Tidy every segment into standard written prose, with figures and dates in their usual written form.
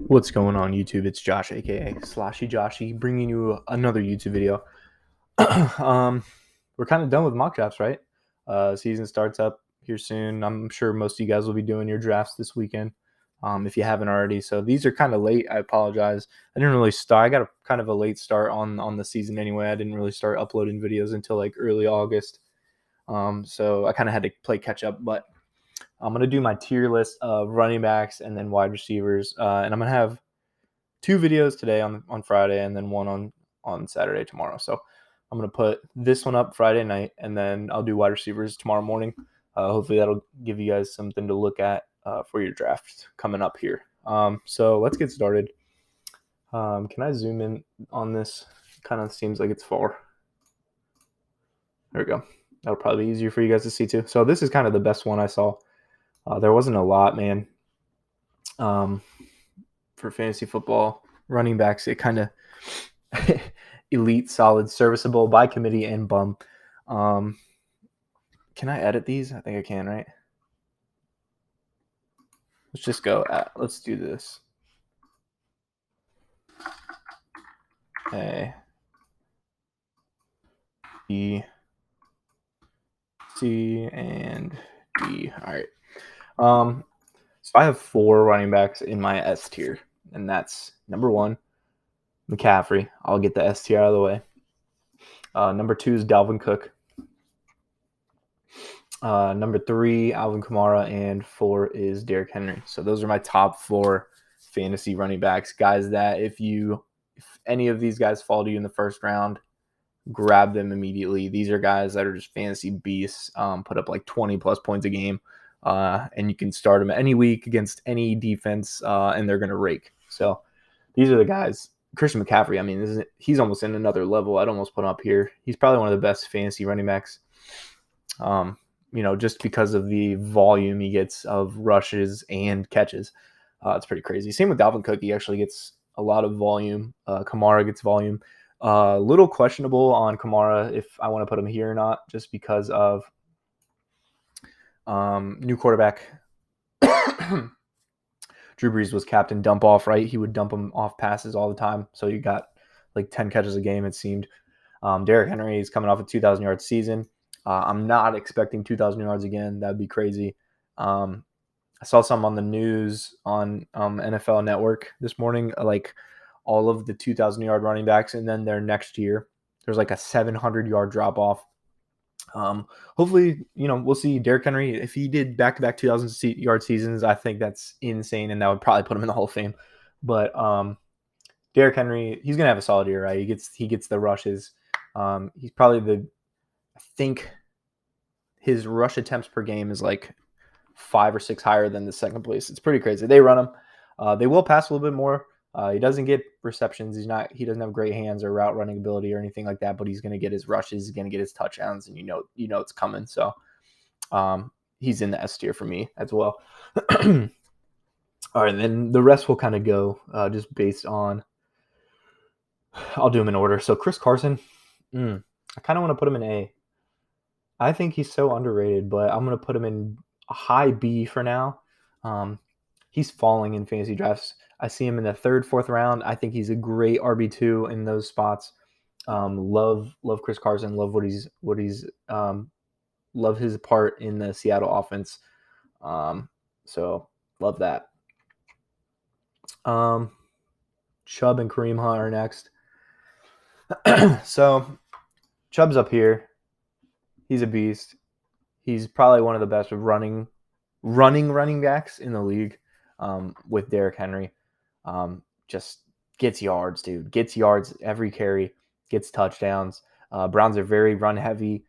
What's going on YouTube? It's Josh, aka Sloshy Joshy, bringing you another YouTube video. We're kind of done with mock drafts, right? Season starts up here soon. I'm sure most of you guys will be doing your drafts this weekend, if you haven't already. So these are kind of late. I apologize. I didn't really start. I got a kind of a late start on the season anyway. I didn't really start uploading videos until like early August. So I kind of had to play catch up, but I'm going to do my tier list of running backs and then wide receivers. And I'm going to have 2 videos today on Friday and then one on Saturday tomorrow. So I'm going to put this one up Friday night, and then I'll do wide receivers tomorrow morning. Hopefully that'll give you guys something to look at for your draft coming up here. So let's get started. Can I zoom in on this? Kind of seems like it's far. There we go. That'll probably be easier for you guys to see too. So this is kind of the best one I saw. There wasn't a lot, man. For fantasy football running backs, it kind of elite, solid, serviceable, by committee, and bum. Can I edit these? I think I can, right? Let's just go. Let's do this. A, B, C, and D. All right. So I have 4 running backs in my S tier, and that's number 1, McCaffrey. I'll get the S tier out of the way. Number 2 is Dalvin Cook. Number 3, Alvin Kamara, and 4 is Derrick Henry. So those are my top 4 fantasy running backs, guys that if any of these guys fall to you in the first round, grab them immediately. These are guys that are just fantasy beasts, put up like 20 plus points a game, and you can start them any week against any defense, and they're going to rake. So these are the guys. Christian McCaffrey, I mean, he's almost in another level. I'd almost put him up here. He's probably one of the best fantasy running backs, just because of the volume he gets of rushes and catches. It's pretty crazy. Same with Dalvin Cook. He actually gets a lot of volume. Kamara gets volume. Little questionable on Kamara if I want to put him here or not, just because of new quarterback. Drew Brees was captain dump off, right? He would dump him off passes all the time. So you got like 10 catches a game, it seemed. Derrick Henry is coming off a 2,000-yard season. I'm not expecting 2,000 yards again. That'd be crazy. I saw some on the news on NFL Network this morning, like all of the 2,000-yard running backs, and then their next year, there's like a 700-yard drop-off. Hopefully, we'll see Derrick Henry. If he did back-to-back 2,000-yard seasons, I think that's insane, and that would probably put him in the Hall of Fame. But Derrick Henry, he's gonna have a solid year, right? He gets the rushes. He's probably I think his rush attempts per game is like 5 or 6 higher than the second place. It's pretty crazy. They run him. They will pass a little bit more. He doesn't get receptions. He doesn't have great hands or route running ability or anything like that, but he's going to get his rushes, he's going to get his touchdowns, and you know it's coming. So he's in the S tier for me as well. All right, and then the rest will kind of go just based on, I'll do them in order. So Chris Carson, I kind of want to put him in A. I think he's so underrated, but I'm going to put him in a high B for now. He's falling in fantasy drafts. I see him in the 3rd, 4th round. I think he's a great RB2 in those spots. Love Chris Carson. Love what he's love his part in the Seattle offense. So love that. Chubb and Kareem Hunt are next. So Chubb's up here. He's a beast. He's probably one of the best running backs in the league, with Derrick Henry. Just gets yards, dude. Gets yards every carry, gets touchdowns. Browns are very run heavy.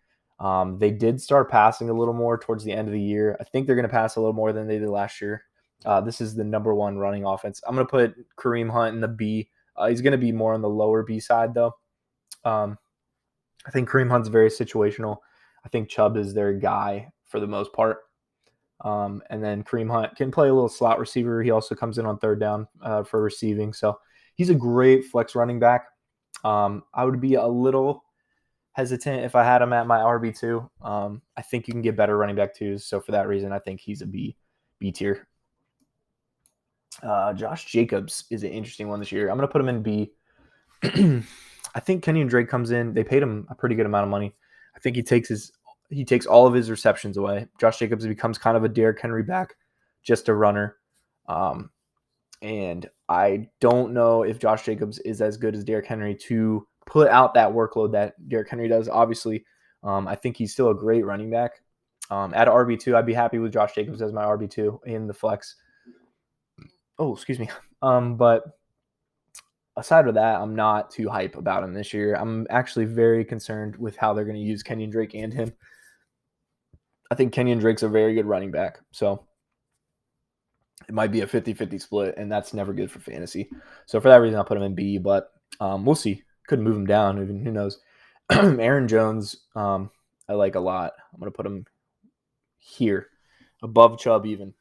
They did start passing a little more towards the end of the year. I think they're going to pass a little more than they did last year. This is the number 1 running offense. I'm going to put Kareem Hunt in the B. He's going to be more on the lower B side, though. I think Kareem Hunt's very situational. I think Chubb is their guy for the most part. And then Kareem Hunt can play a little slot receiver. He also comes in on 3rd down for receiving. So he's a great flex running back. I would be a little hesitant if I had him at my RB2. I think you can get better running back twos. So for that reason, I think he's a B tier. Josh Jacobs is an interesting one this year. I'm going to put him in B. I think Kenyon Drake comes in. They paid him a pretty good amount of money. I think he takes all of his receptions away. Josh Jacobs becomes kind of a Derrick Henry back, just a runner. And I don't know if Josh Jacobs is as good as Derrick Henry to put out that workload that Derrick Henry does. Obviously, I think he's still a great running back. At RB2, I'd be happy with Josh Jacobs as my RB2 in the flex. Oh, excuse me. But aside of that, I'm not too hype about him this year. I'm actually very concerned with how they're going to use Kenyon Drake and him. I think Kenyon Drake's a very good running back. So it might be a 50-50 split, and that's never good for fantasy. So for that reason, I'll put him in B, but we'll see. Could move him down. Even who knows? Aaron Jones, I like a lot. I'm going to put him here, above Chubb even.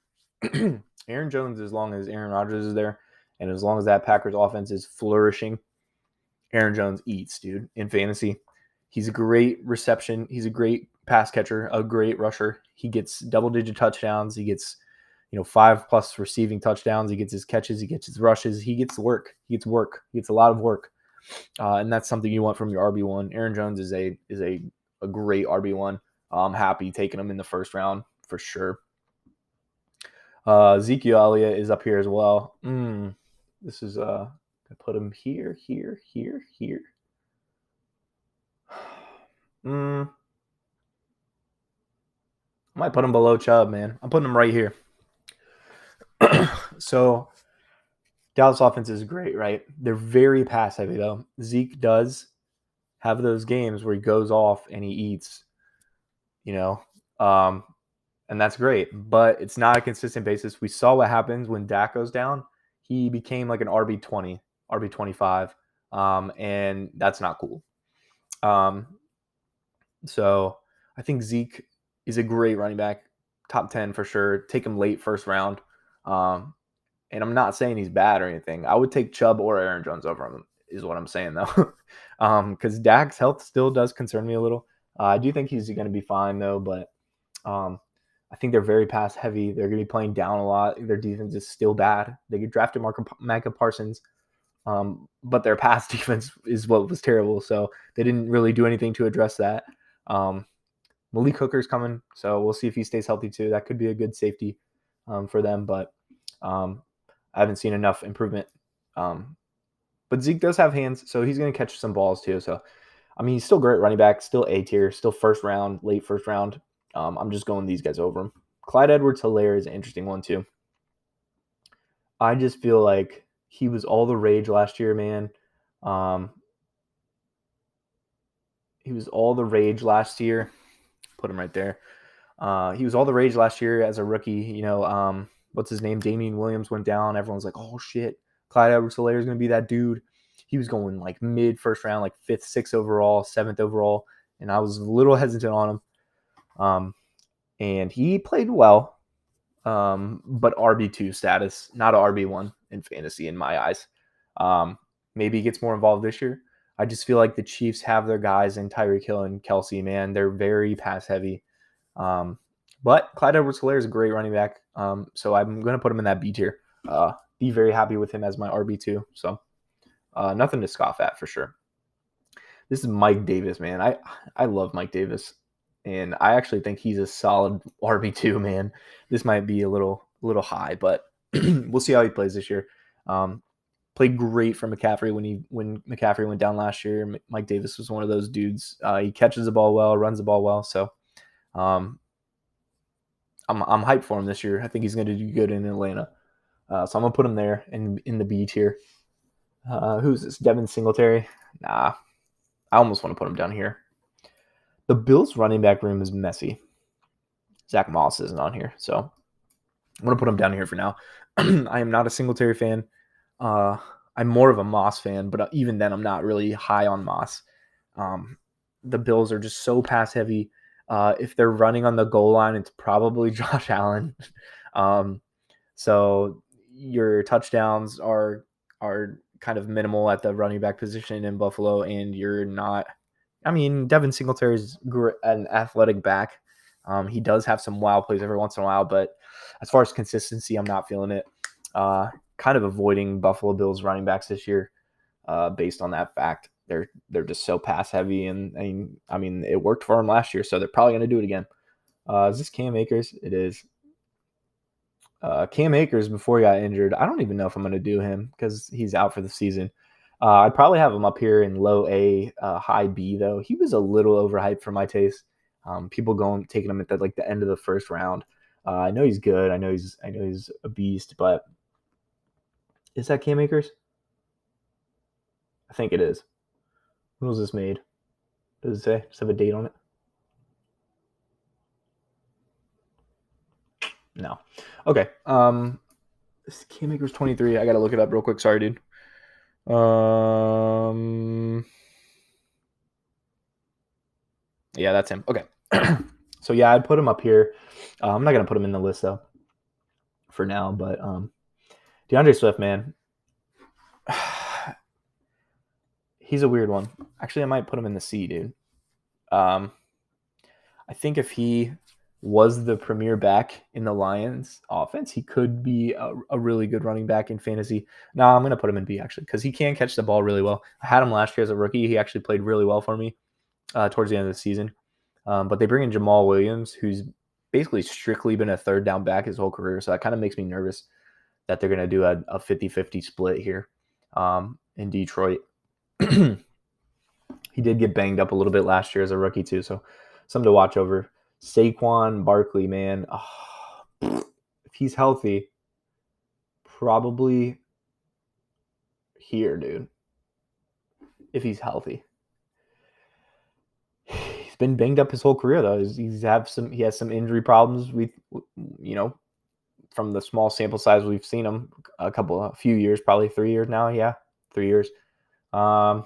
Aaron Jones, as long as Aaron Rodgers is there, and as long as that Packers offense is flourishing, Aaron Jones eats, dude, in fantasy. He's a great reception. He's a great pass catcher, a great rusher. He gets double-digit touchdowns. He gets 5+ receiving touchdowns. He gets his catches. He gets his rushes. He gets work. He gets a lot of work. And that's something you want from your RB1. Aaron Jones is a great RB1. I'm happy taking him in the first round for sure. Ezekiel Elliott is up here as well. This is I put him here. I might put him below Chubb, man. I'm putting him right here. So Dallas offense is great, right? They're very pass heavy though. Zeke does have those games where he goes off and he eats, and that's great, but it's not a consistent basis. We saw what happens when Dak goes down. He became like an RB20, RB25, and that's not cool. So I think Zeke is a great running back, top 10 for sure. Take him late first round. And I'm not saying he's bad or anything. I would take Chubb or Aaron Jones over him, is what I'm saying though. Because Dak's health still does concern me a little. I do think he's going to be fine though, but I think they're very pass heavy. They're going to be playing down a lot. Their defense is still bad. They drafted Micah Parsons, but their pass defense is what was terrible. So they didn't really do anything to address that. Malik Hooker's coming, so we'll see if he stays healthy too. That could be a good safety for them, but I haven't seen enough improvement. But Zeke does have hands, so he's going to catch some balls too. So, he's still great running back, still A tier, still first round, late first round. I'm just going these guys over him. Clyde Edwards-Hilaire is an interesting one too. I just feel like he was all the rage last year, man. He was all the rage last year. Put him right there. He was all the rage last year as a rookie. What's his name? Damian Williams went down. Everyone's like, oh shit, Clyde Edwards-Hilaire is going to be that dude. He was going like mid first round, like 5th, 6th overall, 7th overall. And I was a little hesitant on him. And he played well, but RB2 status, not a RB1 in fantasy in my eyes. Maybe he gets more involved this year. I just feel like the Chiefs have their guys in Tyreek Hill and Kelsey, man. They're very pass heavy. But Clyde Edwards-Hilaire is a great running back. So I'm going to put him in that B tier. Be very happy with him as my RB2. So nothing to scoff at for sure. This is Mike Davis, man. I love Mike Davis. And I actually think he's a solid RB2, man. This might be a little high, but we'll see how he plays this year. Played great for McCaffrey when McCaffrey went down last year. Mike Davis was one of those dudes. He catches the ball well, runs the ball well. So I'm hyped for him this year. I think he's going to do good in Atlanta. So I'm going to put him there in the B tier. Who's this? Devin Singletary? Nah. I almost want to put him down here. The Bills' running back room is messy. Zach Moss isn't on here, so I'm going to put him down here for now. I am not a Singletary fan. I'm more of a Moss fan, but even then I'm not really high on Moss. The Bills are just so pass heavy. If they're running on the goal line, it's probably Josh Allen. So your touchdowns are kind of minimal at the running back position in Buffalo, and you're not. Devin Singletary is an athletic back. He does have some wild plays every once in a while, but as far as consistency, I'm not feeling it. Kind of avoiding Buffalo Bills running backs this year based on that fact. They're just so pass heavy, and I mean it worked for them last year, so they're probably going to do it again. Is this Cam Akers? It is. Cam Akers, before he got injured, I don't even know if I'm going to do him because he's out for the season. I'd probably have him up here in low A, high B, though. He was a little overhyped for my taste. People taking him at the end of the first round. I know he's good. I know he's a beast, but is that Cam Akers? I think it is. When was this made? Does it say? Does it have a date on it? No. Okay. This Cam Akers 23. I gotta look it up real quick. Sorry, dude. Yeah, that's him. Okay. So yeah, I'd put him up here. I'm not gonna put him in the list though for now, but Deandre Swift, man. He's a weird one. Actually, I might put him in the C, dude. I think if he was the premier back in the Lions offense, he could be a really good running back in fantasy. No, I'm going to put him in B, actually, because he can catch the ball really well. I had him last year as a rookie. He actually played really well for me towards the end of the season. But they bring in Jamal Williams, who's basically strictly been a third down back his whole career. So that kind of makes me nervous that they're going to do a 50-50 split here in Detroit. He did get banged up a little bit last year as a rookie too, so something to watch over. Saquon Barkley, man, if he's healthy, probably here, dude. If he's healthy, he's been banged up his whole career though. He has some injury problems. From the small sample size we've seen him a few years, probably 3 years now. Yeah, 3 years. I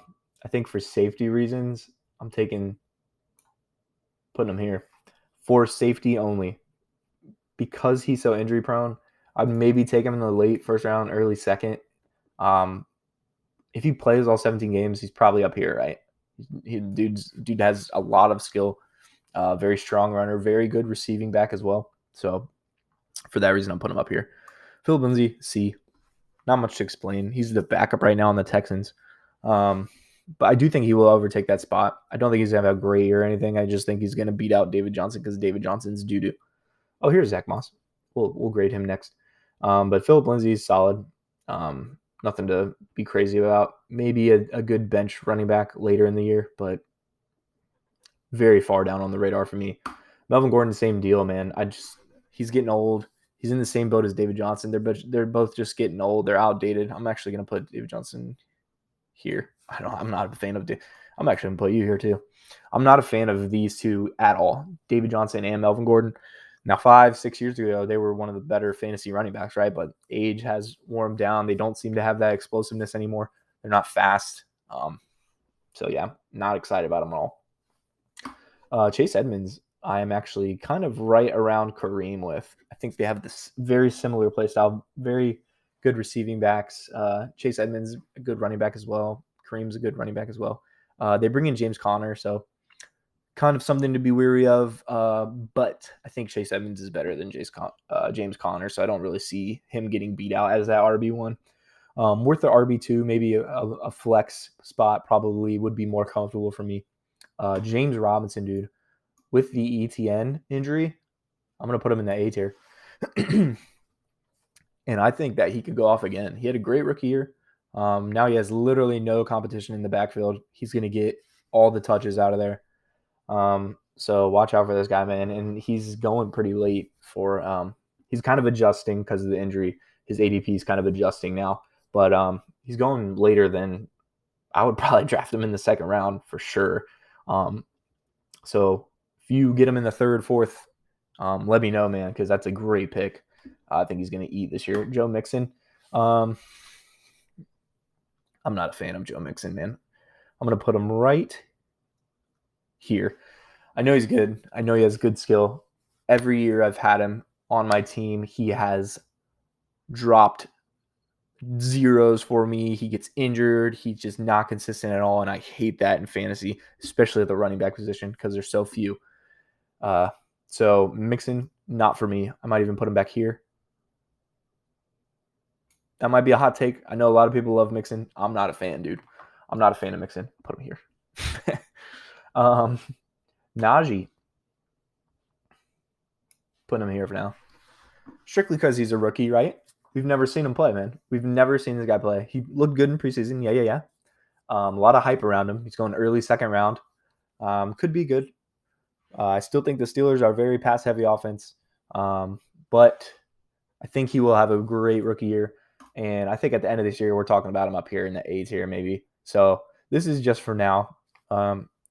think for safety reasons, I'm putting him here for safety only because he's so injury prone. I'd maybe take him in the late first round, early second. If he plays all 17 games, he's probably up here, right? Dude has a lot of skill, very strong runner, very good receiving back as well. So for that reason, I'm putting him up here. Philip Lindsay, C. Not much to explain. He's the backup right now on the Texans. But I do think he will overtake that spot. I don't think he's going to have a great year or anything. I just think he's going to beat out David Johnson because David Johnson's doo-doo. Oh, here's Zach Moss. We'll grade him next. But Philip Lindsay's solid. Nothing to be crazy about. Maybe a good bench running back later in the year, but very far down on the radar for me. Melvin Gordon, same deal, man. He's getting old. He's in the same boat as David Johnson. They're both just getting old. They're outdated. I'm actually going to put David Johnson here. I'm not a fan of. I'm actually going to put you here too. I'm not a fan of these two at all. David Johnson and Melvin Gordon. Now, 5-6 years ago, they were one of the better fantasy running backs, right? But age has worn down. They don't seem to have that explosiveness anymore. They're not fast. So yeah, not excited about them at all. Chase Edmonds, I am actually kind of right around Kareem with. I think they have this very similar play style, very good receiving backs. Chase Edmonds, a good running back as well. Kareem's a good running back as well. They bring in James Conner, so kind of something to be weary of. But I think Chase Edmonds is better than James Conner, so I don't really see him getting beat out as that RB1. Worth the RB2, maybe a flex spot probably would be more comfortable for me. James Robinson, dude, with the ETN injury, I'm going to put him in the A tier. And I think that he could go off again. He had a great rookie year. Now he has literally no competition in the backfield. He's going to get all the touches out of there. So watch out for this guy, man. And he's going pretty late for he's kind of adjusting because of the injury. His ADP is kind of adjusting now. But he's going later than I would probably draft him in the second round for sure. So if you get him in the third, fourth, let me know, man, because that's a great pick. I think he's going to eat this year. Joe Mixon. I'm not a fan of Joe Mixon, man. I'm going to put him right here. I know he's good. I know he has good skill. Every year I've had him on my team, he has dropped zeros for me. He gets injured. He's just not consistent at all, and I hate that in fantasy, especially at the running back position because there's so few. So Mixon, not for me. I might even put him back here. That might be a hot take. I know a lot of people love Mixon. I'm not a fan, dude. I'm not a fan of Mixon. Put him here. Najee. Put him here for now. Strictly because he's a rookie, right? We've never seen him play, man. We've never seen this guy play. He looked good in preseason. Yeah. A lot of hype around him. He's going early second round. Could be good. I still think the Steelers are a very pass-heavy offense. But I think he will have a great rookie year. And I think at the end of this year, we're talking about him up here in the A tier maybe. So this is just for now.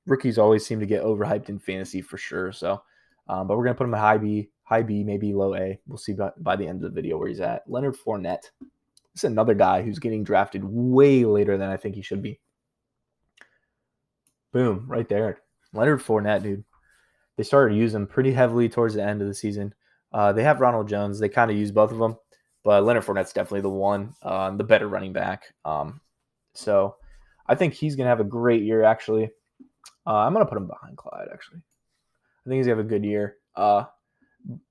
Rookies always seem to get overhyped in fantasy for sure. So, but we're going to put him at high B, maybe low A. We'll see by the end of the video where he's at. Leonard Fournette. This is another guy who's getting drafted way later than I think he should be. Boom, right there. Leonard Fournette, dude. They started to use him pretty heavily towards the end of the season. They have Ronald Jones. They kind of use both of them. But Leonard Fournette's definitely the one, the better running back. So I think he's going to have a great year, actually. I'm going to put him behind Clyde, actually. I think he's going to have a good year.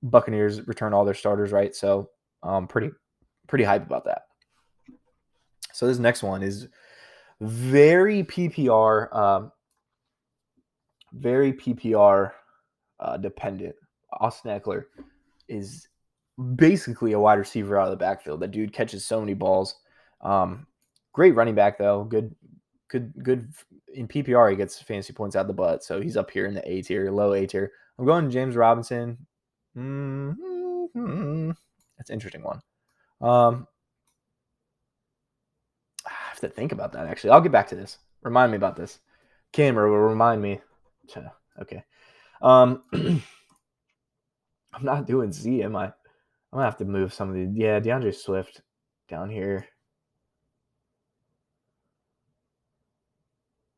Buccaneers return all their starters, right? So pretty hype about that. So this next one is very PPR dependent. Austin Eckler is basically a wide receiver out of the backfield. That dude catches so many balls. Great running back though. Good in PPR. He gets fantasy points out the butt. So he's up here in the A tier, low A tier. I'm going James Robinson. That's an interesting one. I have to think about that actually. I'll get back to this. Remind me about this. Camera will remind me. Okay. I'm not doing Z, am I? I'm gonna have to move some of the DeAndre Swift down here.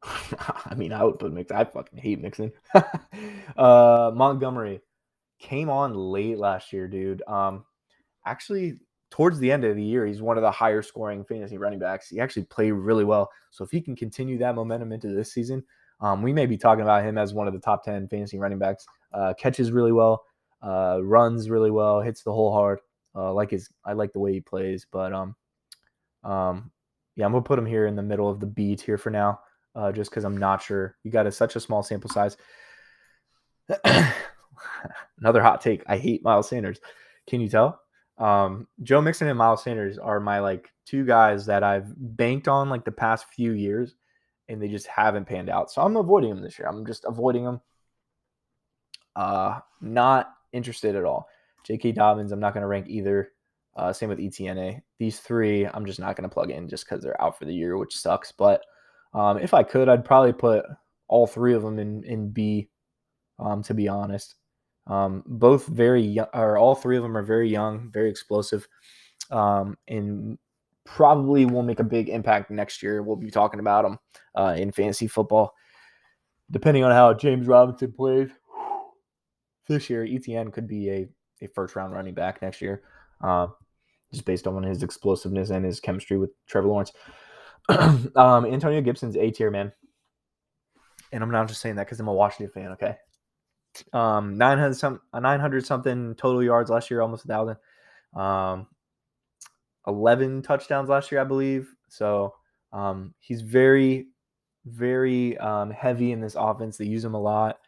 I mean, I would put Mixon. I fucking hate Mixon. Montgomery came on late last year, dude. Actually, towards the end of the year, he's one of the higher scoring fantasy running backs. He actually played really well. So if he can continue that momentum into this season, we may be talking about him as one of the top 10 fantasy running backs. Catches really well, runs really well, hits the hole hard. I like the way he plays, but I'm gonna put him here in the middle of the B tier for now, just because I'm not sure. You got such a small sample size. Another hot take. I hate Miles Sanders. Can you tell? Joe Mixon and Miles Sanders are my two guys that I've banked on the past few years, and they just haven't panned out. So I'm avoiding them this year. I'm just avoiding them. Not interested at all. J.K. Dobbins, I'm not going to rank either. Same with ETNA. These three, I'm just not going to plug in just because they're out for the year, which sucks. But if I could, I'd probably put all three of them in B, to be honest. Both very young, or all three of them are very young, very explosive, and probably will make a big impact next year. We'll be talking about them in fantasy football, depending on how James Robinson plays this year. ETN could be a first-round running back next year, just based on his explosiveness and his chemistry with Trevor Lawrence. Antonio Gibson's A tier, man. And I'm not just saying that because I'm a Washington fan, okay? 900 something total yards last year, almost 1,000. 11 touchdowns last year, I believe. So he's very, very heavy in this offense. They use him a lot.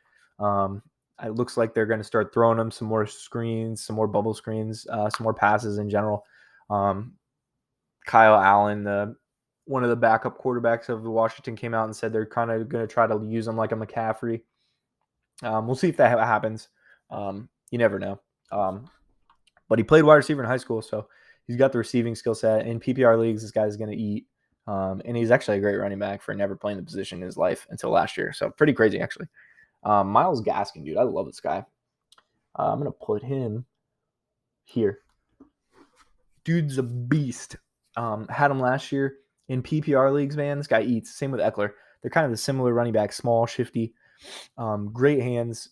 It looks like they're going to start throwing him some more screens, some more bubble screens, some more passes in general. Kyle Allen, one of the backup quarterbacks of Washington, came out and said they're kind of going to try to use him like a McCaffrey. We'll see if that happens. You never know. But he played wide receiver in high school, so he's got the receiving skill set. In PPR leagues, this guy's going to eat. And he's actually a great running back for never playing the position in his life until last year. So pretty crazy, actually. Myles Gaskin, dude. I love this guy. I'm going to put him here. Dude's a beast. Had him last year in PPR leagues, man. This guy eats. Same with Eckler. They're kind of the similar running back, small, shifty, great hands.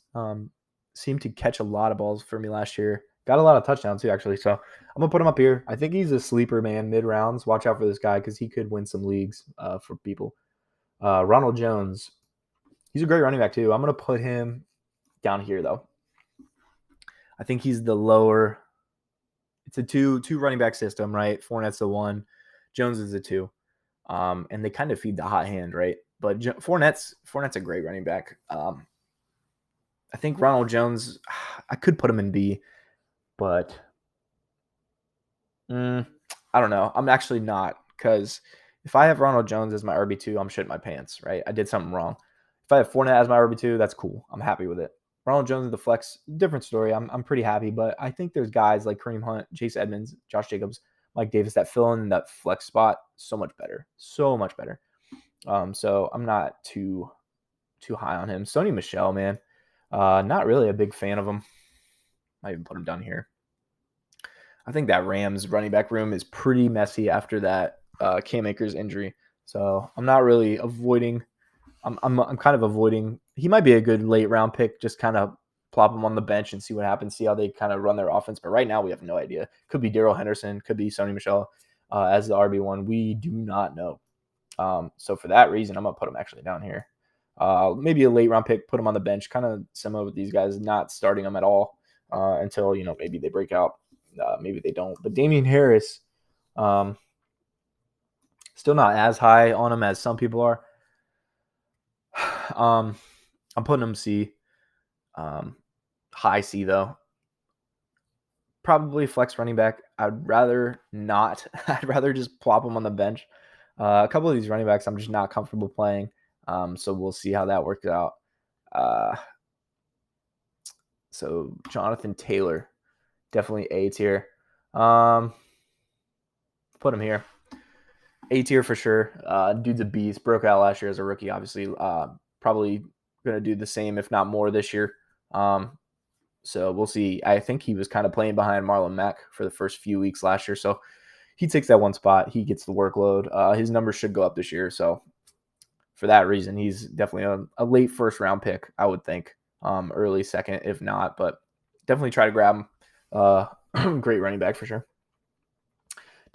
Seemed to catch a lot of balls for me last year. Got a lot of touchdowns too, actually. So I'm going to put him up here. I think he's a sleeper, man, mid-rounds. Watch out for this guy because he could win some leagues for people. Ronald Jones. He's a great running back too. I'm going to put him down here, though. I think he's the lower. it's a two running back system, right? Fournette's the 1, Jones is the 2. And they kind of feed the hot hand, right? But Fournette's a great running back. I think Ronald Jones, I could put him in B, but I don't know. I'm actually not, because if I have Ronald Jones as my RB2, I'm shitting my pants, right? I did something wrong. If I have Fournette as my RB2, that's cool. I'm happy with it. Ronald Jones is the flex, different story. I'm pretty happy, but I think there's guys like Kareem Hunt, Chase Edmonds, Josh Jacobs, Mike Davis that fill in that flex spot so much better. So much better. So I'm not too high on him. Sony Michelle, man. Not really a big fan of him. I even put him down here. I think that Rams running back room is pretty messy after that Cam Akers injury. So I'm not really avoiding. I'm kind of avoiding. He might be a good late round pick. Just kind of plop him on the bench and see what happens. See how they kind of run their offense. But right now we have no idea. Could be Darrell Henderson. Could be Sony Michelle as the RB1. We do not know. So for that reason, I'm gonna put him actually down here. Maybe a late round pick. Put him on the bench. Kind of similar with these guys. Not starting them at all until maybe they break out. Maybe they don't. But Damian Harris, still not as high on him as some people are. I'm putting him C. High C, though. Probably flex running back. I'd rather not. I'd rather just plop him on the bench. A couple of these running backs I'm just not comfortable playing. So we'll see how that works out. So Jonathan Taylor. Definitely A tier. Put him here. A tier for sure. Dude's a beast. Broke out last year as a rookie, obviously. Probably going to do the same, if not more, this year. So we'll see. I think he was kind of playing behind Marlon Mack for the first few weeks last year. So he takes that one spot. He gets the workload. His numbers should go up this year. So for that reason, he's definitely a late first round pick, I would think. Early second, if not. But definitely try to grab him. Great running back for sure.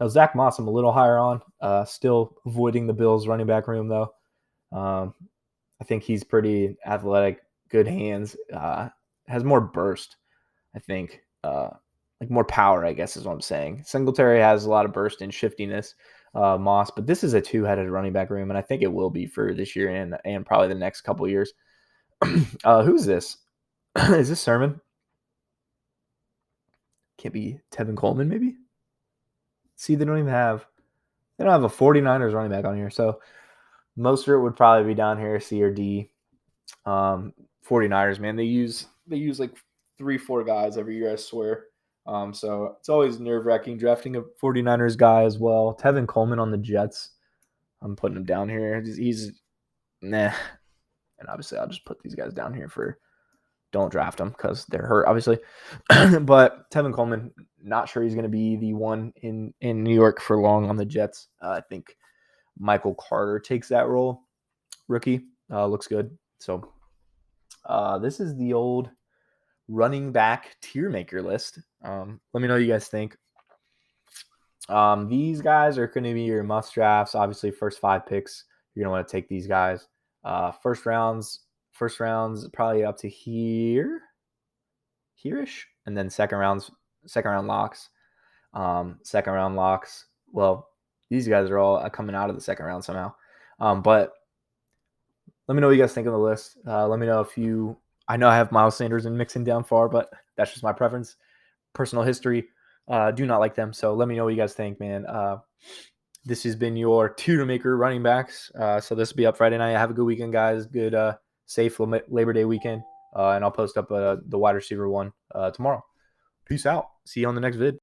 Now, Zach Moss, I'm a little higher on. Still avoiding the Bills running back room, though. I think he's pretty athletic, good hands, has more burst, I think. Like more power, I guess is what I'm saying. Singletary has a lot of burst and shiftiness, Moss, but this is a two-headed running back room, and I think it will be for this year and probably the next couple of years. Who's this? Is this Sermon? Can't be Tevin Coleman, maybe? See, they don't have a 49ers running back on here. So most of it would probably be down here, C or D. 49ers, man, they use like 3-4 guys every year, I swear. So it's always nerve-wracking drafting a 49ers guy as well. Tevin Coleman on the Jets. I'm putting him down here. He's nah. And obviously I'll just put these guys down here for don't draft them because they're hurt, obviously. But Tevin Coleman, not sure he's going to be the one in New York for long on the Jets. I think Michael Carter takes that role. Rookie. Looks good. So this is the old running back Tiermaker list. Let me know what you guys think. These guys are going to be your must drafts. Obviously, first 5 picks, you're going to want to take these guys. First rounds probably up to here-ish, and then second round locks. Second round locks. Well, these guys are all coming out of the second round somehow. But let me know what you guys think of the list. Let me know if I know I have Miles Sanders and Mixon down far, but that's just my preference. Personal history, do not like them. So let me know what you guys think, man. This has been your Tiermaker running backs. So this will be up Friday night. Have a good weekend, guys. Good, safe Labor Day weekend. And I'll post up the wide receiver one tomorrow. Peace out. See you on the next vid.